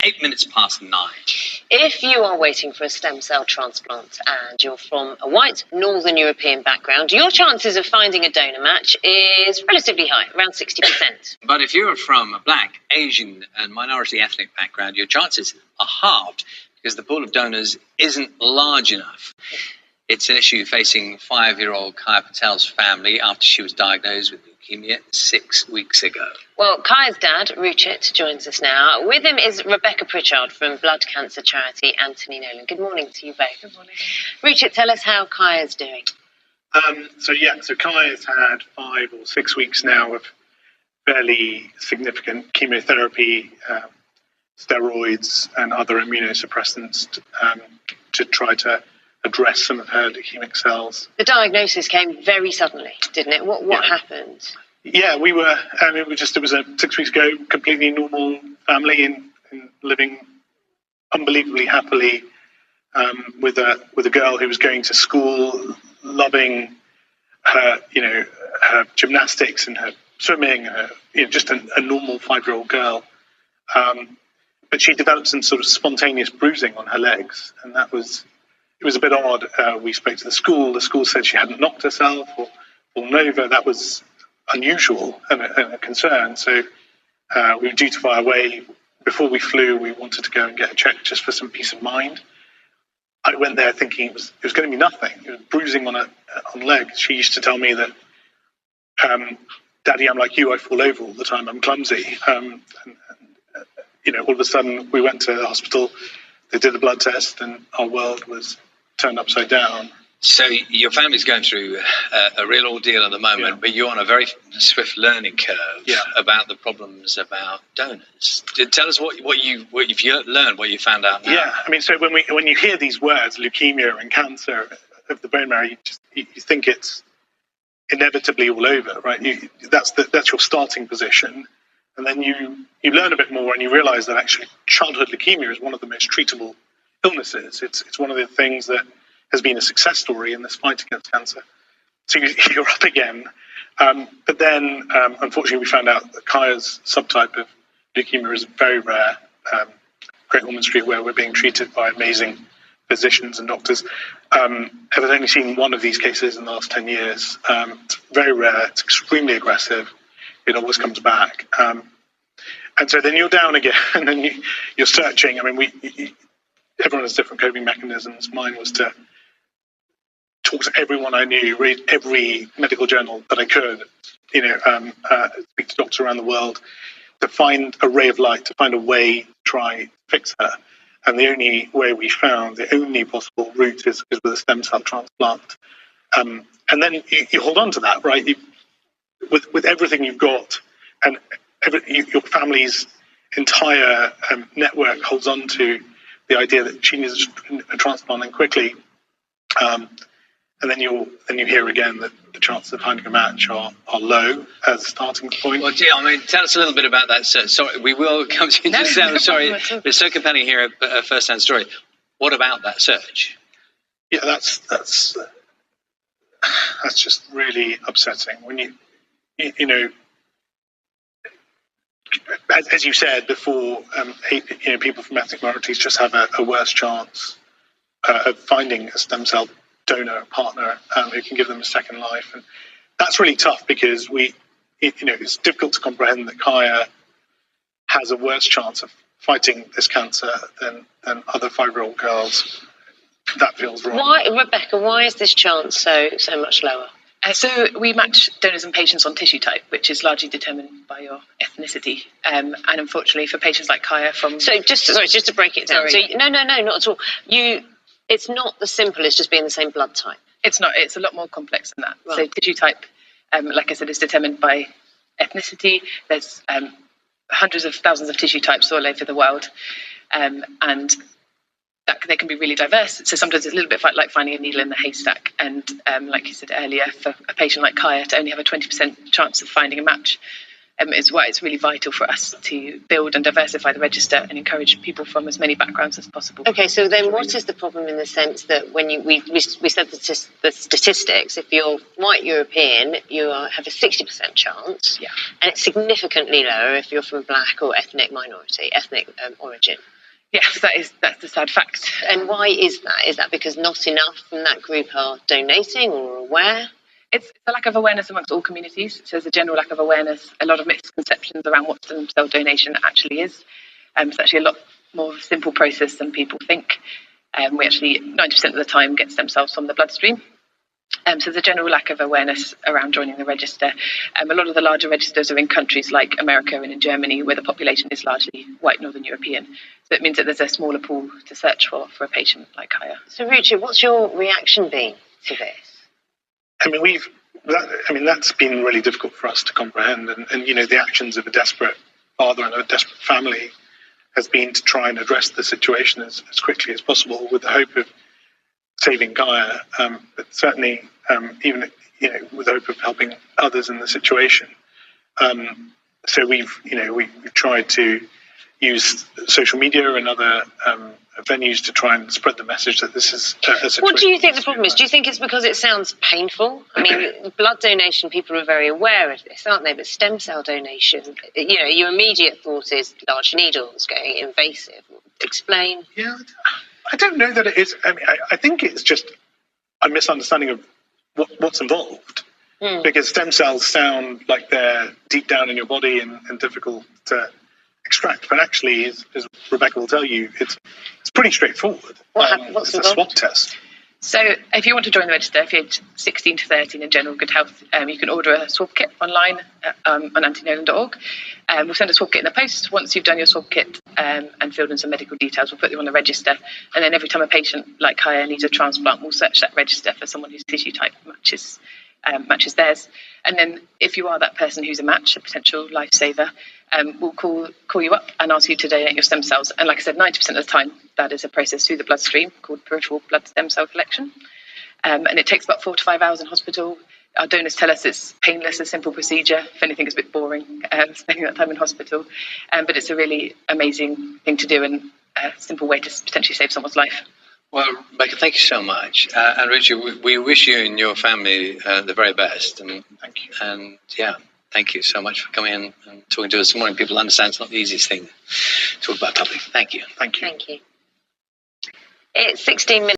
9:08. If you are waiting for a stem cell transplant and you're from a white Northern European background, your chances of finding a donor match is relatively high, around 60%. But if you're from a black, Asian and minority ethnic background, your chances are halved because the pool of donors isn't large enough. It's an issue facing 5-year-old Kaiya Patel's family after she was diagnosed with leukemia 6 weeks ago. Well, Kaiya's dad, Ruchit, joins us now. With him is Rebecca Pritchard from blood cancer charity Anthony Nolan. Good morning to you both. Good morning. Ruchit, tell us how Kaiya's doing. So Kaiya's had 5 or 6 weeks now of fairly significant chemotherapy, steroids and other immunosuppressants to try to address some of her leukemic cells. The diagnosis came very suddenly, didn't it? What happened? Yeah, it was a 6 weeks ago, completely normal family and living unbelievably happily with a girl who was going to school, loving her, her gymnastics and her swimming, just a normal 5-year-old girl. But she developed some sort of spontaneous bruising on her legs, and it was a bit odd. We spoke to the school. The school said she hadn't knocked herself or fallen over. That was unusual and a concern. So we were due to fly away. Before we flew, we wanted to go and get a check just for some peace of mind. I went there thinking it was going to be nothing. It was bruising on legs. She used to tell me that, Daddy, I'm like you. I fall over all the time. I'm clumsy. All of a sudden we went to the hospital. They did a blood test, and our world was turned upside down. So your family's going through a real ordeal at the moment, but you're on a very swift learning curve about the problems about donors. Tell us what you've learned, what you found out now. Yeah, so when you hear these words, leukemia and cancer of the bone marrow, you think it's inevitably all over, right? That's your starting position, and then you learn a bit more and you realise that actually childhood leukemia is one of the most treatable illnesses. It's one of the things that has been a success story in this fight against cancer. So you're up again. But then, unfortunately, we found out that Kaiya's subtype of leukemia is very rare. Great Ormond Street, where we're being treated by amazing physicians and doctors, have only seen one of these cases in the last 10 years. It's very rare. It's extremely aggressive. It always comes back. And so then you're down again, and then you're searching. Everyone has different coping mechanisms. Mine was to talk to everyone I knew, read every medical journal that I could, speak to doctors around the world to find a ray of light, to find a way to try to fix her. And the only way we found, the only possible route is with a stem cell transplant. And then you hold on to that, right? With everything you've got, and your family's entire network holds on to the idea that she needs a transplant and quickly, and then you hear again that the chances of finding a match are low as a starting point. Well, tell us a little bit about that. Sorry, we will come to you just now. Sorry, it's so compelling here, a first-hand story. What about that search? Yeah, that's just really upsetting when as you said before, people from ethnic minorities just have a worse chance of finding a stem cell donor partner who can give them a second life, and that's really tough because it's difficult to comprehend that Kaiya has a worse chance of fighting this cancer than other 5-year-old girls. That feels wrong. Why, Rebecca? Why is this chance so much lower? So we match donors and patients on tissue type, which is largely determined by your ethnicity. And unfortunately, for patients like Kaiya just to break it down. Sorry. So, no, not at all. It's not as simple as just being the same blood type. It's not. It's a lot more complex than that. Right. So tissue type, like I said, is determined by ethnicity. There's hundreds of thousands of tissue types all over the world. And that they can be really diverse. So sometimes it's a little bit like finding a needle in the haystack. And like you said earlier, for a patient like Kaiya to only have a 20% chance of finding a match It's why it's really vital for us to build and diversify the register and encourage people from as many backgrounds as possible. Okay, so then what is the problem in the sense that when we said the statistics, if you're white European, you have a 60% chance, Yeah. and it's significantly lower if you're from black or ethnic origin. Yes, that's the sad fact. And why is that? Is that because not enough from that group are donating or aware? It's a lack of awareness amongst all communities. So there's a general lack of awareness, a lot of misconceptions around what stem cell donation actually is. It's actually a lot more of a simple process than people think. We actually, 90% of the time, get stem cells from the bloodstream. So there's a general lack of awareness around joining the register. A lot of the larger registers are in countries like America and in Germany, where the population is largely white Northern European. So it means that there's a smaller pool to search for a patient like Kaiya. So Ruchit, what's your reaction been to this? I mean, that's been really difficult for us to comprehend. And you know, the actions of a desperate father and a desperate family has been to try and address the situation as quickly as possible with the hope of saving Kaiya, but certainly even, you know, with the hope of helping others in the situation. So we've tried to use social media and other venues to try and spread the message that this is a situation. What do you think the problem is? Do you think it's because it sounds painful? I mean, blood donation, people are very aware of this, aren't they? But stem cell donation, you know, your immediate thought is large needles, going invasive. Explain. Yeah, I don't know that it is. I mean, I think it's just a misunderstanding of what's involved. Because stem cells sound like they're deep down in your body and difficult to extract, but actually, as Rebecca will tell you, it's pretty straightforward. What's it's a swab test. So if you want to join the register, if you're 16 to 13 in general good health, you can order a swab kit online on antinolan.org. We'll send a swab kit in the post. Once you've done your swab kit and filled in some medical details, we'll put you on the register. And then every time a patient like Kaiya needs a transplant, we'll search that register for someone whose tissue type matches theirs. And then if you are that person who's a match, a potential lifesaver, we'll call you up and ask you to donate your stem cells. And like I said, 90% of the time, that is a process through the bloodstream called peripheral blood stem cell collection. And it takes about 4 to 5 hours in hospital. Our donors tell us it's painless, a simple procedure. If anything, it's a bit boring spending that time in hospital. But it's a really amazing thing to do and a simple way to potentially save someone's life. Well, Rebecca, thank you so much. And Richard, we wish you and your family the very best. And Thank you. And yeah, thank you so much for coming in and talking to us this morning. People understand it's not the easiest thing to talk about public. Thank you. Thank you. Thank you. It's 16 minutes.